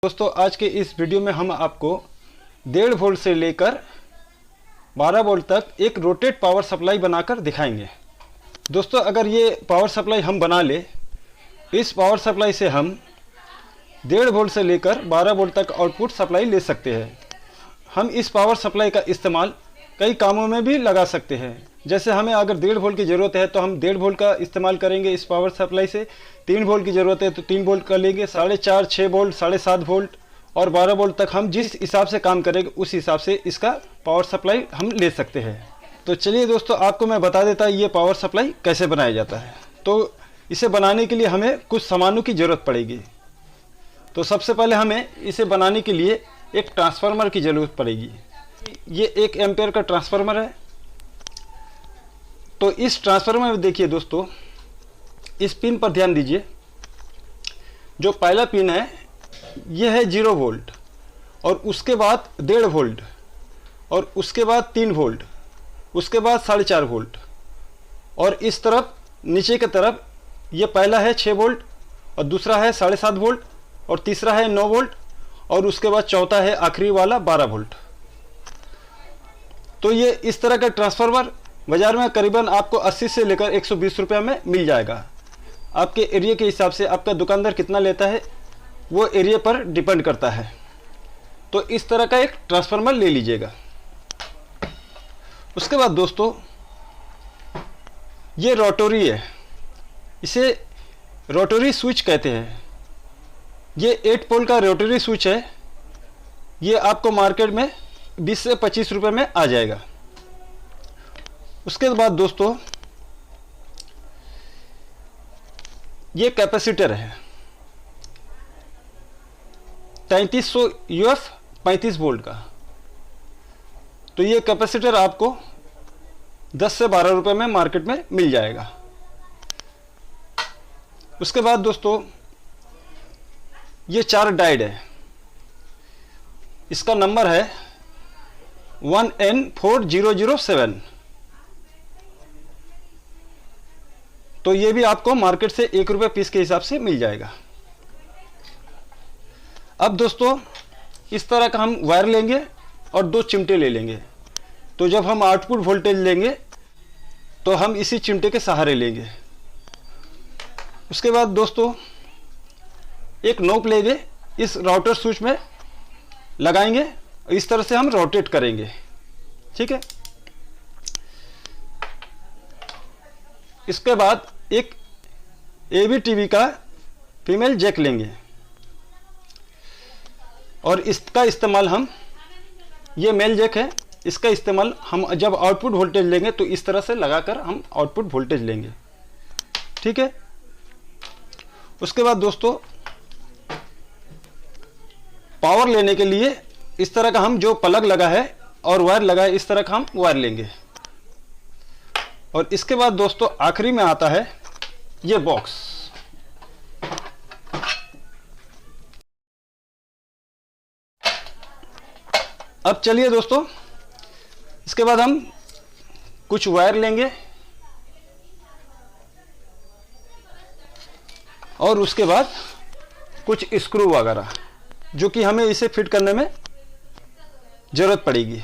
दोस्तों आज के इस वीडियो में हम आपको 1.5 वोल्ट से लेकर 12 वोल्ट तक एक रोटेट पावर सप्लाई बनाकर दिखाएंगे। दोस्तों अगर ये पावर सप्लाई हम बना ले, इस पावर सप्लाई से हम 1.5 वोल्ट से लेकर 12 वोल्ट तक आउटपुट सप्लाई ले सकते हैं। हम इस पावर सप्लाई का इस्तेमाल कई कामों में भी लगा सकते हैं। जैसे हमें अगर 1.5 वोल्ट की ज़रूरत है तो हम 1.5 वोल्ट का इस्तेमाल करेंगे इस पावर सप्लाई से। 3 वोल्ट की ज़रूरत है तो 3 वोल्ट का लेंगे, 4.5, 6 वोल्ट, 7.5 वोल्ट और 12 वोल्ट तक हम जिस हिसाब से काम करेंगे उस हिसाब से इसका पावर सप्लाई हम ले सकते हैं। तो चलिए दोस्तों आपको मैं बता देता हूँ ये पावर सप्लाई कैसे बनाया जाता है। तो इसे बनाने के लिए हमें कुछ सामानों की ज़रूरत पड़ेगी। तो सबसे पहले हमें इसे बनाने के लिए एक ट्रांसफार्मर की ज़रूरत पड़ेगी। ये 1 एम्पेयर का ट्रांसफार्मर है। तो इस ट्रांसफार्मर में देखिए दोस्तों, इस पिन पर ध्यान दीजिए। जो पहला पिन है ये है 0 वोल्ट और उसके बाद 1.5 वोल्ट और उसके बाद 3 वोल्ट, उसके बाद 4.5 वोल्ट और इस तरफ नीचे की तरफ ये पहला है 6 वोल्ट और दूसरा है 7.5 वोल्ट और तीसरा है 9 वोल्ट और उसके बाद चौथा है आखिरी वाला 12 वोल्ट। तो ये इस तरह का ट्रांसफार्मर बाज़ार में करीबन आपको 80 से लेकर 120 रुपये में मिल जाएगा। आपके एरिया के हिसाब से आपका दुकानदार कितना लेता है वो एरिया पर डिपेंड करता है। तो इस तरह का एक ट्रांसफार्मर ले लीजिएगा। उसके बाद दोस्तों ये रोटरी है, इसे रोटरी स्विच कहते हैं। ये 8 पोल का रोटरी स्विच है। ये आपको मार्केट में 20 से 25 रुपये में आ जाएगा। उसके बाद दोस्तों ये कैपेसिटर है 3300 UF 35 वोल्ट का। तो ये कैपेसिटर आपको 10 से 12 रुपये में मार्केट में मिल जाएगा। उसके बाद दोस्तों ये 4 डायोड है। इसका नंबर है 1N4007। तो ये भी आपको मार्केट से 1 रुपये पीस के हिसाब से मिल जाएगा। अब दोस्तों इस तरह का हम वायर लेंगे और 2 चिमटे ले लेंगे। तो जब हम आउटपुट वोल्टेज लेंगे तो हम इसी चिमटे के सहारे लेंगे। उसके बाद दोस्तों एक नोक लेंगे, इस राउटर स्विच में लगाएंगे, इस तरह से हम रोटेट करेंगे। ठीक है। इसके बाद एक AV-TV का फीमेल जैक लेंगे और इसका इस्तेमाल हम, ये मेल जैक है, इसका इस्तेमाल हम जब आउटपुट वोल्टेज लेंगे तो इस तरह से लगाकर हम आउटपुट वोल्टेज लेंगे। ठीक है। उसके बाद दोस्तों पावर लेने के लिए इस तरह का हम जो प्लग लगा है और वायर लगा है इस तरह का हम वायर लेंगे। और इसके बाद दोस्तों आखिरी में आता है ये बॉक्स। अब चलिए दोस्तों इसके बाद हम कुछ वायर लेंगे और उसके बाद कुछ स्क्रू वगैरह जो कि हमें इसे फिट करने में ज़रूरत पड़ेगी।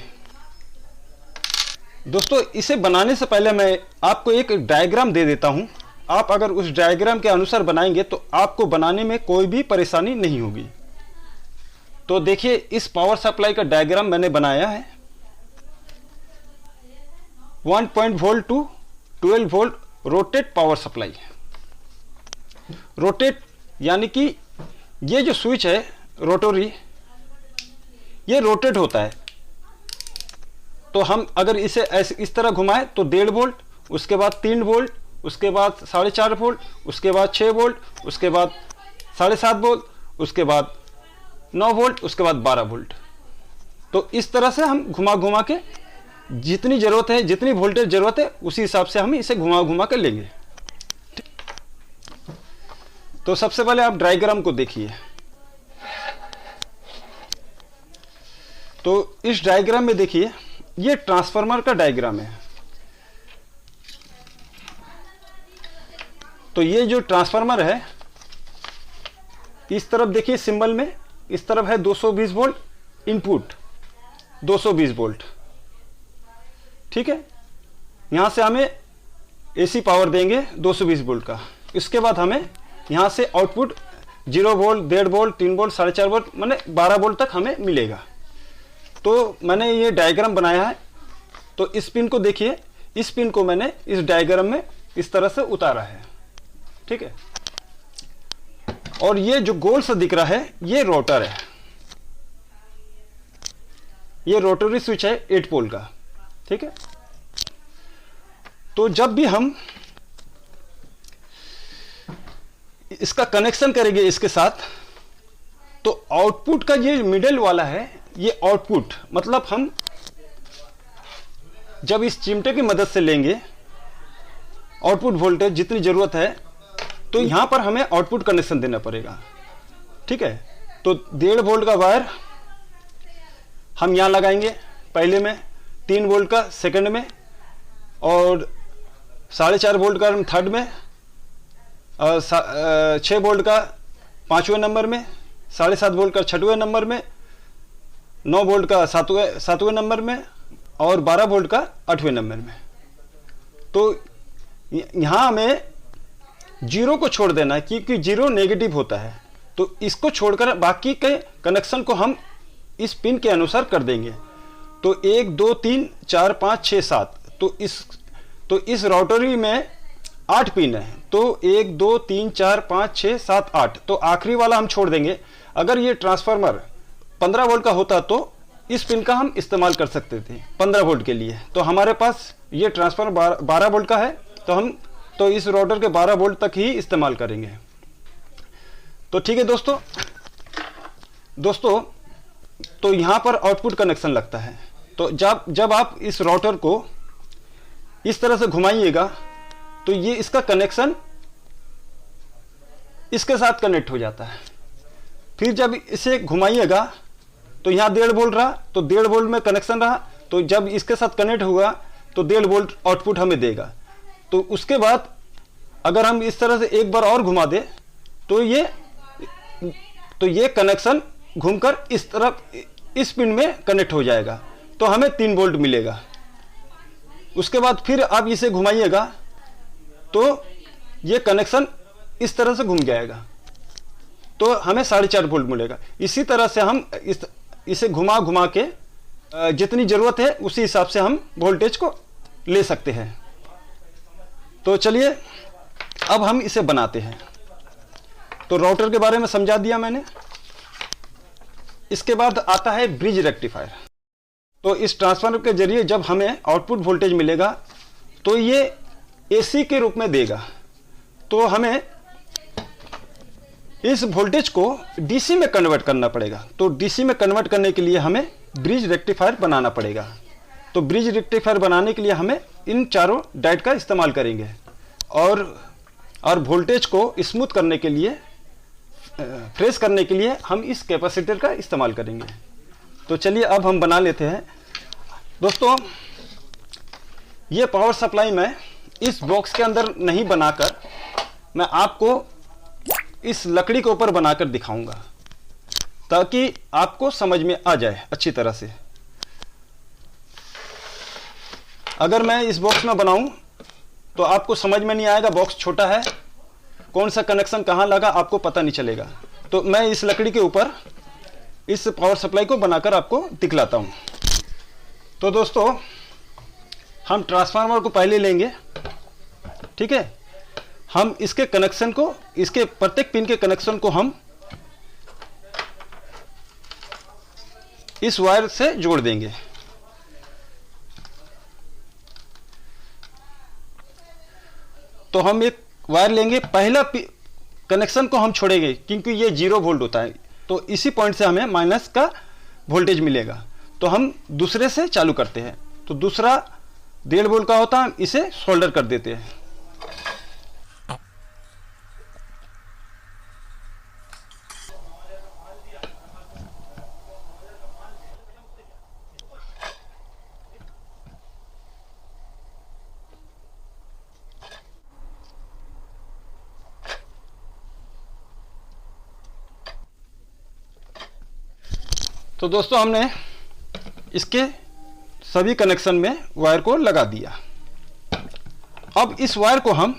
दोस्तों इसे बनाने से पहले मैं आपको एक डायग्राम दे देता हूं। आप अगर उस डायग्राम के अनुसार बनाएंगे तो आपको बनाने में कोई भी परेशानी नहीं होगी। तो देखिए इस पावर सप्लाई का डायग्राम मैंने बनाया है। 1 volt to 12 volt rotate power supply. Rotate यानी कि ये जो स्विच है रोटरी, ये रोटेट होता है। तो हम अगर इसे ऐसे इस तरह घुमाएं तो 1.5 वोल्ट, उसके बाद 3 वोल्ट, उसके बाद 4.5 वोल्ट, उसके बाद 6 वोल्ट, उसके बाद 7.5 वोल्ट, उसके बाद 9 वोल्ट, उसके बाद 12 वोल्ट। तो इस तरह से हम घुमा घुमा के जितनी ज़रूरत है, जितनी वोल्टेज ज़रूरत है उसी हिसाब से हम इसे घुमा घुमा कर लेंगे। तो सबसे पहले आप डायग्राम को देखिए। तो इस डायग्राम में देखिए ये ट्रांसफार्मर का डायग्राम है। तो ये जो ट्रांसफार्मर है इस तरफ देखिए सिंबल में इस तरफ है 220 वोल्ट इनपुट, 220 वोल्ट, ठीक है। यहाँ से हमें एसी पावर देंगे 220 वोल्ट का। इसके बाद हमें यहाँ से output 0 volt, 1.5 volt, 3 volt, 4.5 volt, माने 12 वोल्ट तक हमें मिलेगा। तो मैंने ये डायग्राम बनाया है, तो इस पिन को देखिए, इस पिन को मैंने इस डायग्राम में इस तरह से उतारा है, ठीक है। और ये जो गोल सा दिख रहा है ये रोटर है, ये रोटरी स्विच है 8 पोल का, ठीक है। तो जब भी हम इसका कनेक्शन करेंगे इसके साथ, तो आउटपुट का ये मिडल वाला है, ये आउटपुट मतलब हम जब इस चिमटे की मदद से लेंगे आउटपुट वोल्टेज जितनी जरूरत है, तो यहां पर हमें आउटपुट कनेक्शन देना पड़ेगा, ठीक है। तो 1.5 वोल्ट का वायर हम यहां लगाएंगे पहले में, 3 वोल्ट का सेकंड में, और 4.5 वोल्ट का हम थर्ड में, 6 वोल्ट का 5वें नंबर में, 7.5 वोल्ट का 6वें नंबर में, 9 वोल्ट का 7वें नंबर में, और 12 वोल्ट का 8वें नंबर में। तो यहां हमें 0 को छोड़ देना है, क्योंकि 0 नेगेटिव होता है। तो इसको छोड़कर बाकी के कनेक्शन को हम इस पिन के अनुसार कर देंगे। तो 1 2 3 4 5 6 7, तो इस रोटरी में 8 पिन है। तो 1 2 3 4 5 6 7 8, तो आखिरी वाला हम छोड़ देंगे। अगर ये ट्रांसफार्मर 15 वोल्ट का होता तो इस पिन का हम इस्तेमाल कर सकते थे 15 वोल्ट के लिए। तो हमारे पास ये ट्रांसफार्मर 12 वोल्ट का है, तो हम तो इस रोटर के 12 वोल्ट तक ही इस्तेमाल करेंगे। तो ठीक है दोस्तों, तो यहां पर आउटपुट कनेक्शन लगता है। तो जब आप इस रोटर को इस तरह से घुमाइएगा, तो ये इसका कनेक्शन इसके साथ कनेक्ट हो जाता है। फिर जब इसे घुमाइएगा, तो यहां 1.5 वोल्ट रहा, तो 1.5 वोल्ट में कनेक्शन रहा, तो जब इसके साथ कनेक्ट हुआ तो 1.5 वोल्ट आउटपुट हमें देगा। तो उसके बाद अगर हम इस तरह से एक बार और घुमा दें, तो ये कनेक्शन घूमकर इस तरफ इस पिन में कनेक्ट हो जाएगा, तो हमें 3 वोल्ट मिलेगा। उसके बाद फिर आप इसे घुमाइएगा, तो ये कनेक्शन इस तरह से घूम जाएगा, तो हमें 4.5 वोल्ट मिलेगा। इसी तरह से हम इसे घुमा घुमा के जितनी जरूरत है उसी हिसाब से हम वोल्टेज को ले सकते हैं। तो चलिए अब हम इसे बनाते हैं। तो राउटर के बारे में समझा दिया मैंने। इसके बाद आता है ब्रिज रेक्टिफायर। तो इस ट्रांसफार्मर के जरिए जब हमें आउटपुट वोल्टेज मिलेगा, तो ये एसी के रूप में देगा। तो हमें इस वोल्टेज को डीसी में कन्वर्ट करना पड़ेगा। तो डीसी में कन्वर्ट करने के लिए हमें ब्रिज रेक्टिफायर बनाना पड़ेगा। तो ब्रिज रेक्टिफायर बनाने के लिए हमें इन चारों डायोड का इस्तेमाल करेंगे, और वोल्टेज को स्मूथ करने के लिए, फ्रेश करने के लिए हम इस कैपेसिटर का इस्तेमाल करेंगे। तो चलिए अब हम बना लेते हैं। दोस्तों, ये पावर सप्लाई मैं इस बॉक्स के अंदर नहीं बनाकर मैं आपको इस लकड़ी के ऊपर बनाकर दिखाऊंगा, ताकि आपको समझ में आ जाए अच्छी तरह से। अगर मैं इस बॉक्स में बनाऊं तो आपको समझ में नहीं आएगा, बॉक्स छोटा है, कौन सा कनेक्शन कहां लगा आपको पता नहीं चलेगा। तो मैं इस लकड़ी के ऊपर इस पावर सप्लाई को बनाकर आपको दिखलाता हूं। तो दोस्तों, हम ट्रांसफार्मर को पहले लेंगे, ठीक है। हम इसके कनेक्शन को, इसके प्रत्येक पिन के कनेक्शन को हम इस वायर से जोड़ देंगे। तो हम एक वायर लेंगे, पहला कनेक्शन को हम छोड़ेंगे क्योंकि ये 0 वोल्ट होता है, तो इसी पॉइंट से हमें माइनस का वोल्टेज मिलेगा। तो हम दूसरे से चालू करते हैं। तो दूसरा 1.5 वोल्ट का होता है, हम इसे सोल्डर कर देते हैं। तो दोस्तों हमने इसके सभी कनेक्शन में वायर को लगा दिया। अब इस वायर को हम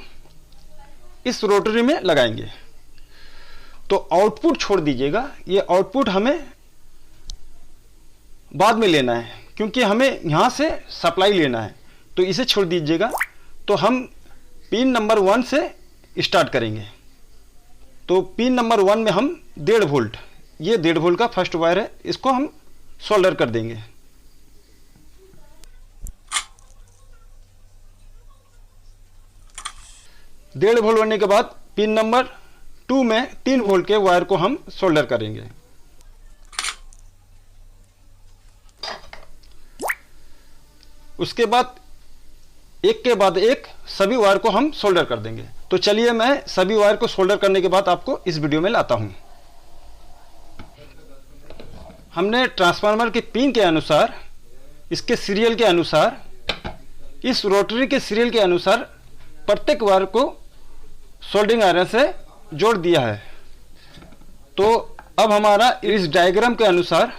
इस रोटरी में लगाएंगे। तो आउटपुट छोड़ दीजिएगा, ये आउटपुट हमें बाद में लेना है क्योंकि हमें यहाँ से सप्लाई लेना है, तो इसे छोड़ दीजिएगा। तो हम पिन नंबर 1 से स्टार्ट करेंगे। तो पिन नंबर 1 में हम 1.5 वोल्ट, ये 1.5 वोल्ट का फर्स्ट वायर है, इसको हम सोल्डर कर देंगे। डेढ़ वोल्ट होने के बाद पिन नंबर 2 में 3 वोल्ट के वायर को हम सोल्डर करेंगे। उसके बाद एक के बाद एक सभी वायर को हम सोल्डर कर देंगे। तो चलिए मैं सभी वायर को सोल्डर करने के बाद आपको इस वीडियो में लाता हूं। हमने ट्रांसफार्मर के पिन के अनुसार, इसके सीरियल के अनुसार, इस रोटरी के सीरियल के अनुसार प्रत्येक वायर को सोल्डरिंग आयरन से जोड़ दिया है। तो अब हमारा इस डायग्राम के अनुसार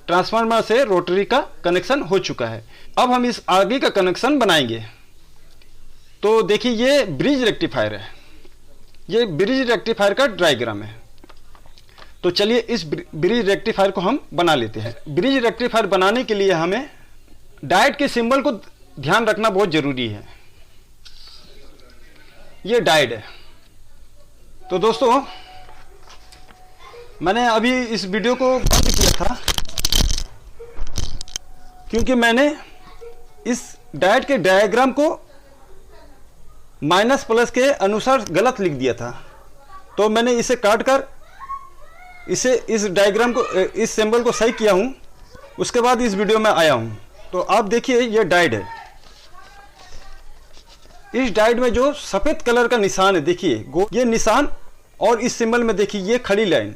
ट्रांसफार्मर से रोटरी का कनेक्शन हो चुका है। अब हम इस आगे का कनेक्शन बनाएंगे। तो देखिए ये ब्रिज रेक्टिफायर है, ये ब्रिज रेक्टिफायर का डायग्राम है। तो चलिए इस ब्रिज रेक्टिफायर को हम बना लेते हैं। ब्रिज रेक्टिफायर बनाने के लिए हमें डायोड के सिंबल को ध्यान रखना बहुत जरूरी है। ये डायोड है। तो दोस्तों मैंने अभी इस वीडियो को बंद किया था क्योंकि मैंने इस डायोड के डायग्राम को माइनस प्लस के अनुसार गलत लिख दिया था। तो मैंने इसे काट कर इस डायग्राम को, इस सिंबल को सही किया हूं। उसके बाद इस वीडियो में आया हूं। तो आप देखिए ये डायोड है। इस डायोड में जो सफेद कलर का निशान है, देखिए ये निशान, और इस सिंबल में देखिए ये खड़ी लाइन।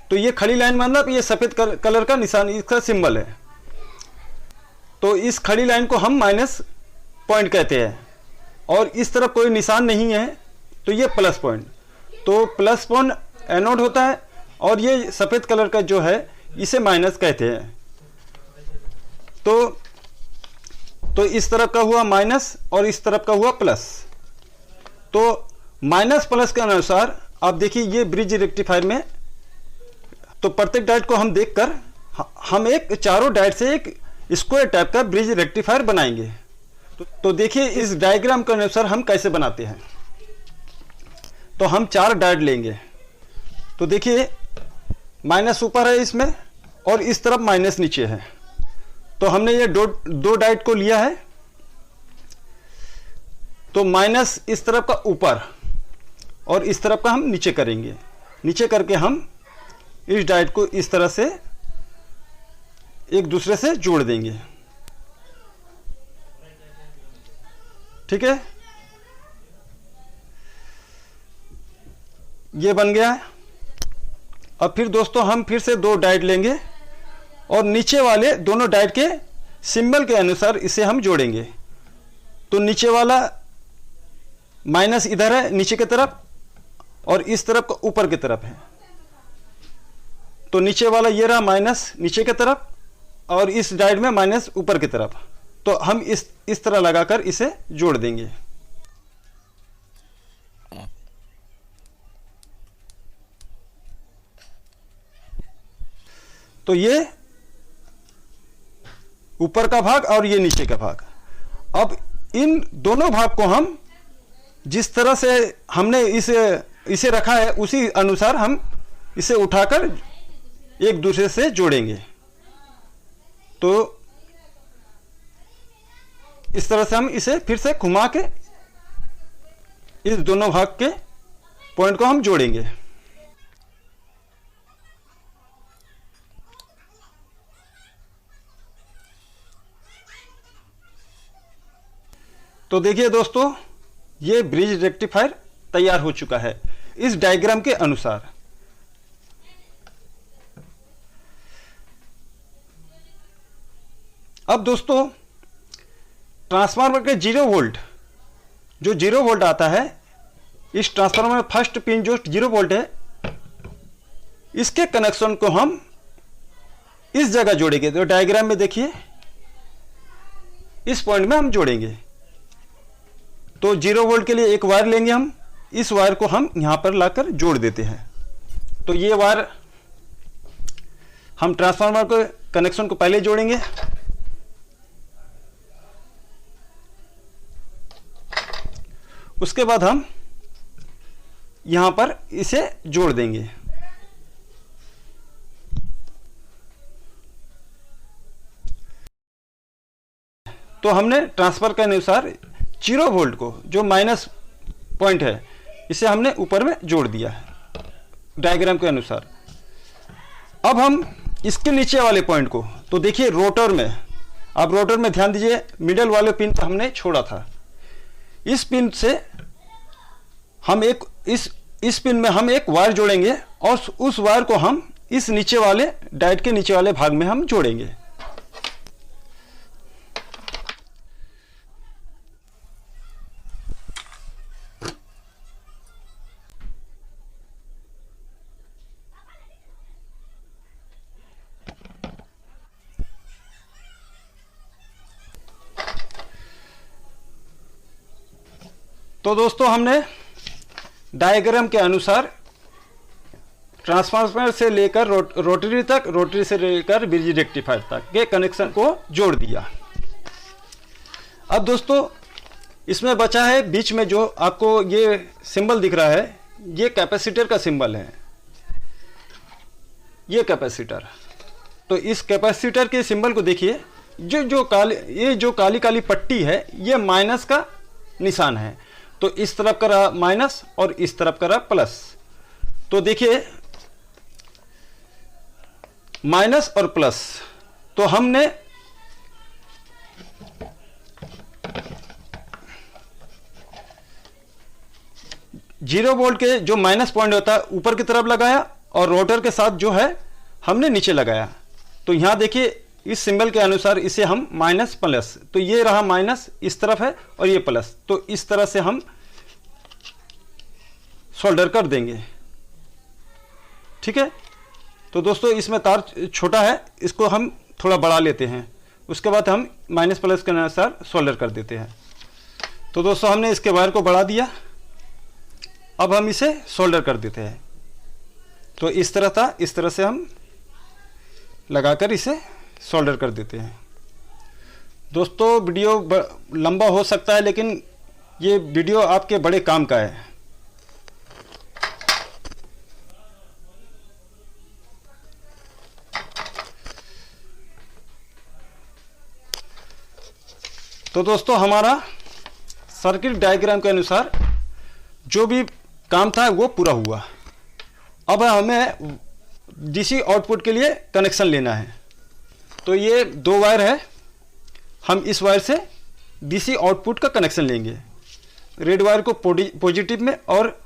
तो ये खड़ी लाइन मतलब ये सफेद कलर का निशान, इसका सिंबल है। तो इस खड़ी लाइन को हम माइनस पॉइंट कहते हैं, और इस तरफ कोई निशान नहीं है तो ये प्लस पॉइंट। तो प्लस पॉइंट एनोड होता है, और ये सफेद कलर का जो है इसे माइनस कहते हैं। तो इस तरफ का हुआ माइनस और इस तरफ का हुआ प्लस। तो माइनस प्लस के अनुसार आप देखिए ये ब्रिज रेक्टिफायर में, तो प्रत्येक डायोड को हम देखकर हम एक चारों डायोड से एक स्क्वायर टाइप का ब्रिज रेक्टिफायर बनाएंगे। तो देखिए इस डायग्राम के अनुसार हम कैसे बनाते हैं। तो हम 4 डायोड लेंगे। तो देखिए माइनस ऊपर है इसमें और इस तरफ माइनस नीचे है। तो हमने ये दो डायोड को लिया है। तो माइनस इस तरफ का ऊपर और इस तरफ का हम नीचे करेंगे। नीचे करके हम इस डायोड को इस तरह से एक दूसरे से जोड़ देंगे। ठीक है, ये बन गया है। अब फिर दोस्तों हम फिर से 2 डायोड लेंगे और नीचे वाले दोनों डायोड के सिंबल के अनुसार इसे हम जोड़ेंगे। तो नीचे वाला माइनस इधर है नीचे की तरफ, और इस तरफ का ऊपर की तरफ है। तो नीचे वाला ये रहा माइनस नीचे की तरफ, और इस डायोड में माइनस ऊपर की तरफ। तो हम इस तरह लगाकर इसे जोड़ देंगे। तो ये ऊपर का भाग और ये नीचे का भाग। अब इन दोनों भाग को हम जिस तरह से हमने इसे रखा है उसी अनुसार हम इसे उठाकर एक दूसरे से जोड़ेंगे। तो इस तरह से हम इसे फिर से घुमा के इस दोनों भाग के पॉइंट को हम जोड़ेंगे। तो देखिए दोस्तों ये ब्रिज रेक्टिफायर तैयार हो चुका है इस डायग्राम के अनुसार। अब दोस्तों ट्रांसफार्मर के 0 वोल्ट, जो 0 वोल्ट आता है, इस ट्रांसफार्मर में फर्स्ट पिन जो 0 वोल्ट है, इसके कनेक्शन को हम इस जगह जोड़ेंगे। तो डायग्राम में देखिए इस पॉइंट में हम जोड़ेंगे। तो 0 वोल्ट के लिए एक वायर लेंगे हम, इस वायर को हम यहां पर लाकर जोड़ देते हैं। तो ये वायर हम ट्रांसफार्मर को कनेक्शन को पहले जोड़ेंगे, उसके बाद हम यहां पर इसे जोड़ देंगे। तो हमने ट्रांसफर के अनुसार 0 वोल्ट को, जो माइनस पॉइंट है, इसे हमने ऊपर में जोड़ दिया है डायग्राम के अनुसार। अब हम इसके नीचे वाले पॉइंट को, तो देखिए रोटर में, आप रोटर में ध्यान दीजिए, मिडल वाले पिन पर हमने छोड़ा था। इस पिन से हम इस पिन में हम एक वायर जोड़ेंगे और उस वायर को हम इस नीचे वाले डायोड के नीचे वाले भाग में हम जोड़ेंगे। तो दोस्तों हमने डायग्राम के अनुसार ट्रांसफार्मर से लेकर रोटरी तक, रोटरी से लेकर ब्रिज रेक्टिफायर तक के कनेक्शन को जोड़ दिया। अब दोस्तों इसमें बचा है बीच में जो आपको ये सिंबल दिख रहा है, ये कैपेसिटर का सिंबल है, ये कैपेसिटर। तो इस कैपेसिटर के सिंबल को देखिए, ये जो काली काली पट्टी है, ये माइनस का निशान है। तो इस तरफ का रहा माइनस और इस तरफ का रहा प्लस। तो देखिए माइनस और प्लस, तो हमने जीरो वोल्ट के जो माइनस पॉइंट होता है ऊपर की तरफ लगाया और रोटर के साथ जो है हमने नीचे लगाया। तो यहां देखिए इस सिंबल के अनुसार इसे हम माइनस प्लस, तो ये रहा माइनस इस तरफ है और ये प्लस, तो इस तरह से हम सोल्डर कर देंगे। ठीक है। तो दोस्तों इसमें तार छोटा है, इसको हम थोड़ा बढ़ा लेते हैं, उसके बाद हम माइनस प्लस के अनुसार सोल्डर कर देते हैं। तो दोस्तों हमने इसके वायर को बढ़ा दिया, अब हम इसे सोल्डर कर देते हैं। तो इस तरह था, इस तरह से हम लगाकर इसे सोल्डर कर देते हैं। दोस्तों वीडियो लंबा हो सकता है, लेकिन ये वीडियो आपके बड़े काम का है। तो दोस्तों हमारा सर्किट डायग्राम के अनुसार जो भी काम था वो पूरा हुआ। अब हमें डीसी आउटपुट के लिए कनेक्शन लेना है। तो ये 2 वायर है, हम इस वायर से डीसी आउटपुट का कनेक्शन लेंगे। रेड वायर को पॉजिटिव में और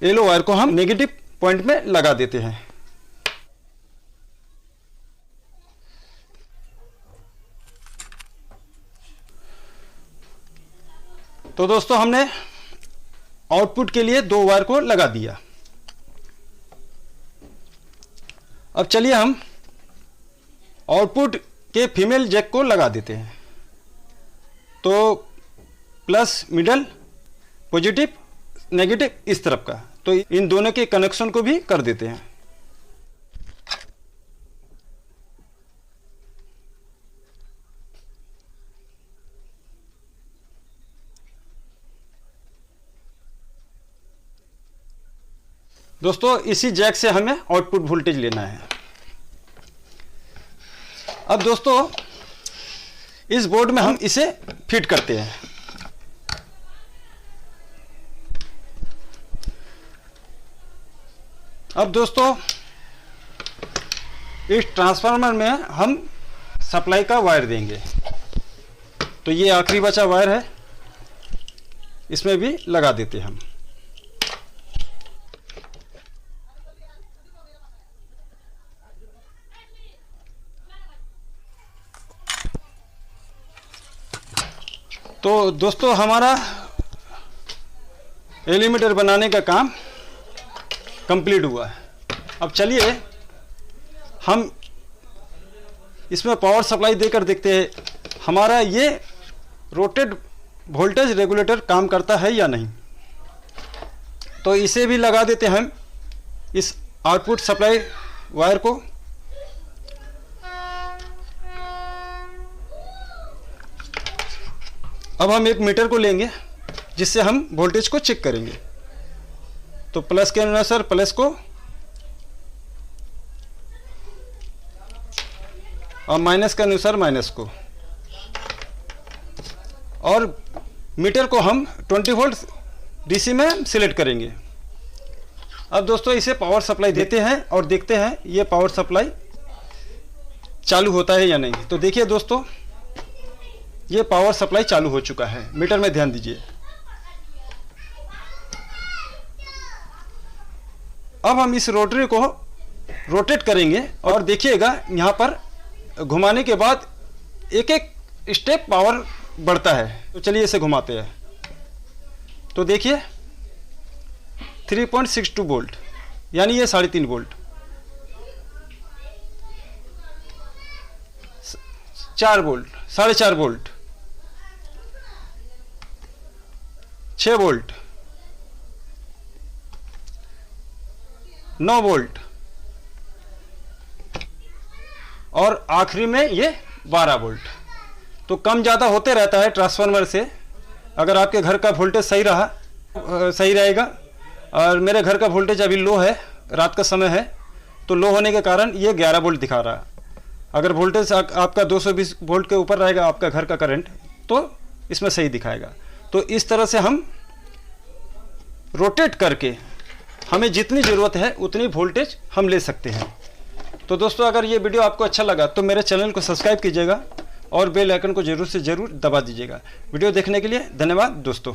येलो वायर को हम नेगेटिव पॉइंट में लगा देते हैं। तो दोस्तों हमने आउटपुट के लिए 2 वायर को लगा दिया। अब चलिए हम आउटपुट के फीमेल जैक को लगा देते हैं। तो प्लस मिडल, पॉजिटिव, नेगेटिव इस तरफ का, तो इन दोनों के कनेक्शन को भी कर देते हैं। दोस्तों इसी जैक से हमें आउटपुट वोल्टेज लेना है। अब दोस्तों इस बोर्ड में हम इसे फिट करते हैं। अब दोस्तों इस ट्रांसफार्मर में हम सप्लाई का वायर देंगे। तो ये आखिरी बचा वायर है, इसमें भी लगा देते हैं हम। तो दोस्तों हमारा एलिमेटर बनाने का काम कंप्लीट हुआ है। अब चलिए हम इसमें पावर सप्लाई देकर देखते हैं हमारा ये रोटेट वोल्टेज रेगुलेटर काम करता है या नहीं। तो इसे भी लगा देते हैं हम इस आउटपुट सप्लाई वायर को। अब हम एक मीटर को लेंगे जिससे हम वोल्टेज को चेक करेंगे। तो प्लस के अनुसार प्लस को और माइनस के अनुसार माइनस को, और मीटर को हम 20 वोल्ट डीसी में सिलेक्ट करेंगे। अब दोस्तों इसे पावर सप्लाई देते हैं और देखते हैं ये पावर सप्लाई चालू होता है या नहीं। तो देखिए दोस्तों ये पावर सप्लाई चालू हो चुका है। मीटर में ध्यान दीजिए। अब हम इस रोटरी को रोटेट करेंगे और देखिएगा यहाँ पर घुमाने के बाद एक एक स्टेप पावर बढ़ता है। तो चलिए इसे घुमाते हैं। तो देखिए 3.62 वोल्ट यानी ये 3.5 volt, 4 volt, 4.5 volt, 6 volt, 9 volt और आखिरी में ये 12 वोल्ट। तो कम ज़्यादा होते रहता है ट्रांसफार्मर से। अगर आपके घर का वोल्टेज सही रहेगा, और मेरे घर का वोल्टेज अभी लो है, रात का समय है, तो लो होने के कारण ये 11 वोल्ट दिखा रहा है। अगर वोल्टेज आपका 220 वोल्ट के ऊपर रहेगा आपका घर का करंट, तो इसमें सही दिखाएगा। तो इस तरह से हम रोटेट करके हमें जितनी ज़रूरत है उतनी वोल्टेज हम ले सकते हैं। तो दोस्तों अगर ये वीडियो आपको अच्छा लगा तो मेरे चैनल को सब्सक्राइब कीजिएगा और बेल आइकन को जरूर से ज़रूर दबा दीजिएगा। वीडियो देखने के लिए धन्यवाद दोस्तों।